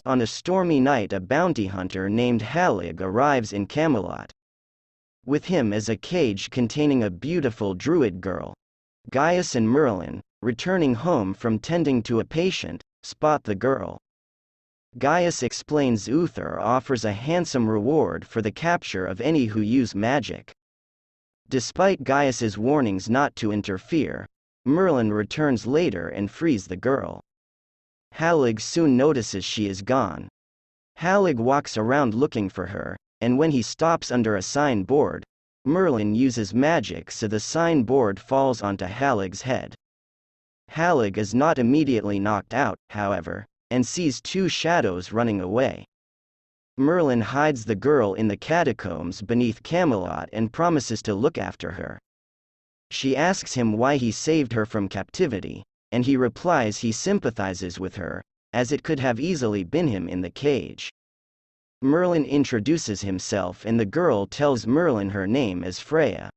On a stormy night, a bounty hunter named Halig arrives in Camelot. With him is a cage containing a beautiful druid girl. Gaius and Merlin, returning home from tending to a patient, spot the girl. Gaius explains Uther offers a handsome reward for the capture of any who use magic. Despite Gaius's warnings not to interfere, Merlin returns later and frees the girl. Halig soon notices she is gone. Halig walks around looking for her, and when he stops under a signboard, Merlin uses magic so the signboard falls onto Halig's head. Halig is not immediately knocked out, however, and sees two shadows running away. Merlin hides the girl in the catacombs beneath Camelot and promises to look after her. She asks him why he saved her from captivity, and he replies he sympathizes with her, as it could have easily been him in the cage. Merlin introduces himself and the girl tells Merlin her name is Freya.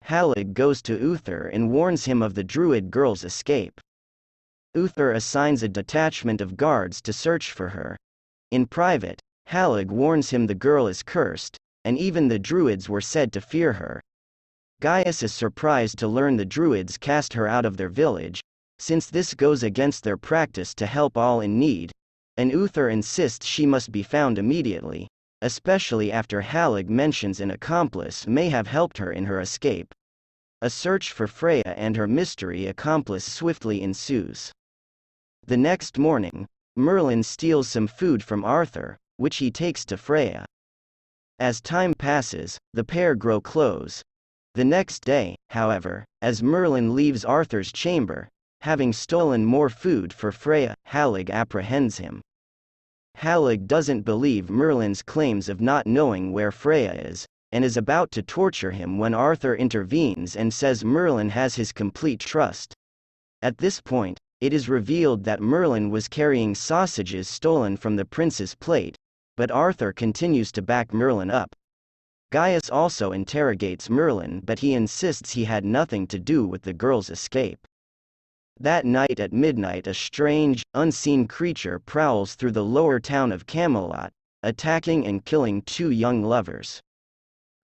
Halig goes to Uther and warns him of the druid girl's escape. Uther assigns a detachment of guards to search for her. In private, Halig warns him the girl is cursed, and even the druids were said to fear her. Gaius is surprised to learn the druids cast her out of their village, since this goes against their practice to help all in need, and Uther insists she must be found immediately, especially after Halig mentions an accomplice may have helped her in her escape. A search for Freya and her mystery accomplice swiftly ensues. The next morning, Merlin steals some food from Arthur, which he takes to Freya. As time passes, the pair grow close. The next day, however, as Merlin leaves Arthur's chamber, having stolen more food for Freya, Halig apprehends him. Halig doesn't believe Merlin's claims of not knowing where Freya is, and is about to torture him when Arthur intervenes and says Merlin has his complete trust. At this point, it is revealed that Merlin was carrying sausages stolen from the prince's plate, but Arthur continues to back Merlin up. Gaius also interrogates Merlin, but he insists he had nothing to do with the girl's escape. That night at midnight, a strange, unseen creature prowls through the lower town of Camelot, attacking and killing two young lovers.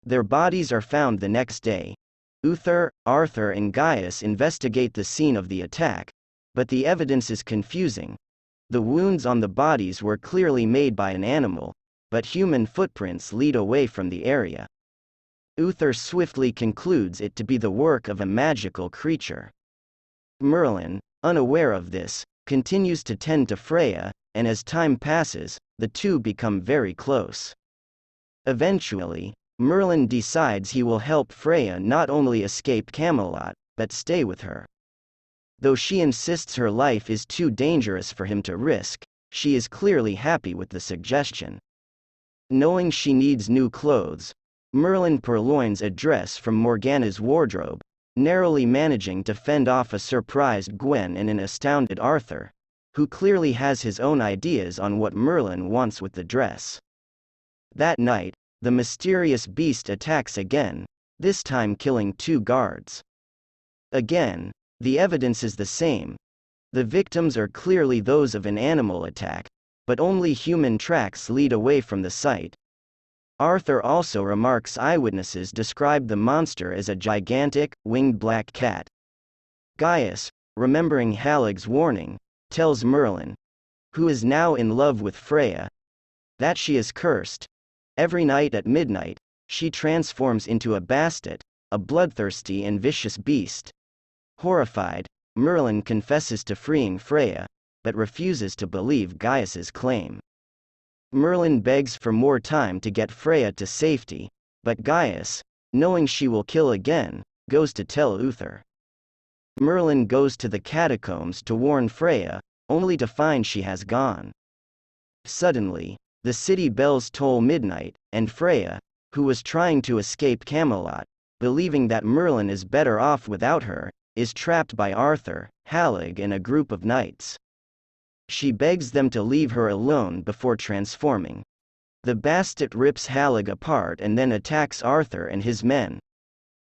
Their bodies are found the next day. Uther, Arthur and Gaius investigate the scene of the attack, but the evidence is confusing. The wounds on the bodies were clearly made by an animal, but human footprints lead away from the area. Uther swiftly concludes it to be the work of a magical creature. Merlin, unaware of this, continues to tend to Freya, and as time passes, the two become very close. Eventually, Merlin decides he will help Freya not only escape Camelot, but stay with her. Though she insists her life is too dangerous for him to risk, she is clearly happy with the suggestion. Knowing she needs new clothes, Merlin purloins a dress from Morgana's wardrobe, narrowly managing to fend off a surprised Gwen and an astounded Arthur, who clearly has his own ideas on what Merlin wants with the dress. That night, the mysterious beast attacks again, this time killing two guards. Again, the evidence is the same. The victims are clearly those of an animal attack, but only human tracks lead away from the site. Arthur also remarks eyewitnesses described the monster as a gigantic, winged black cat. Gaius, remembering Halig's warning, tells Merlin, who is now in love with Freya, that she is cursed. Every night at midnight, she transforms into a bastet, a bloodthirsty and vicious beast. Horrified, Merlin confesses to freeing Freya, but refuses to believe Gaius's claim. Merlin begs for more time to get Freya to safety, but Gaius, knowing she will kill again, goes to tell Uther. Merlin goes to the catacombs to warn Freya, only to find she has gone. Suddenly, the city bells toll midnight, and Freya, who was trying to escape Camelot, believing that Merlin is better off without her, is trapped by Arthur, Halig and a group of knights. She begs them to leave her alone before transforming. The bastet rips Halig apart and then attacks Arthur and his men.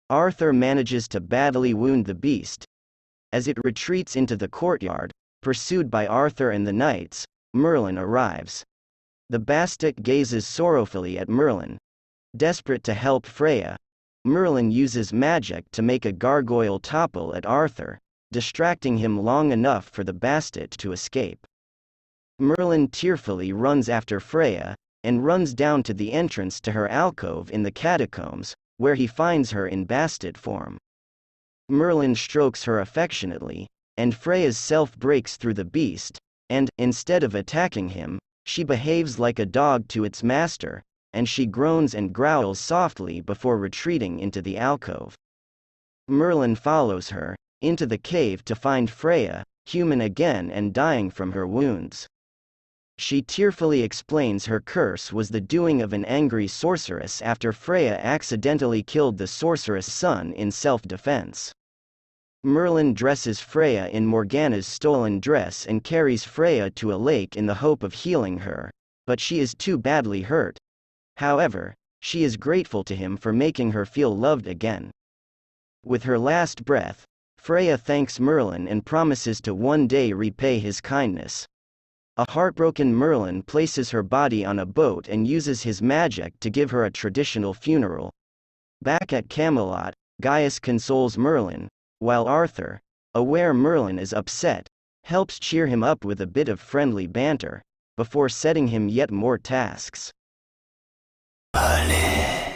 Arthur manages to badly wound the beast. As it retreats into the courtyard, pursued by Arthur and the knights, Merlin arrives. The Bastet gazes sorrowfully at Merlin. Desperate to help Freya, Merlin uses magic to make a gargoyle topple at Arthur, distracting him long enough for the Bastet to escape. Merlin tearfully runs after Freya, and runs down to the entrance to her alcove in the catacombs, where he finds her in Bastet form. Merlin strokes her affectionately, and Freya's self breaks through the beast, and, instead of attacking him, she behaves like a dog to its master, and she groans and growls softly before retreating into the alcove. Merlin follows her into the cave to find Freya, human again and dying from her wounds. She tearfully explains her curse was the doing of an angry sorceress after Freya accidentally killed the sorceress' son in self-defense. Merlin dresses Freya in Morgana's stolen dress and carries Freya to a lake in the hope of healing her, but she is too badly hurt. However, she is grateful to him for making her feel loved again. With her last breath, Freya thanks Merlin and promises to one day repay his kindness. A heartbroken Merlin places her body on a boat and uses his magic to give her a traditional funeral. Back at Camelot, Gaius consoles Merlin, while Arthur, aware Merlin is upset, helps cheer him up with a bit of friendly banter, before setting him yet more tasks. Merlin.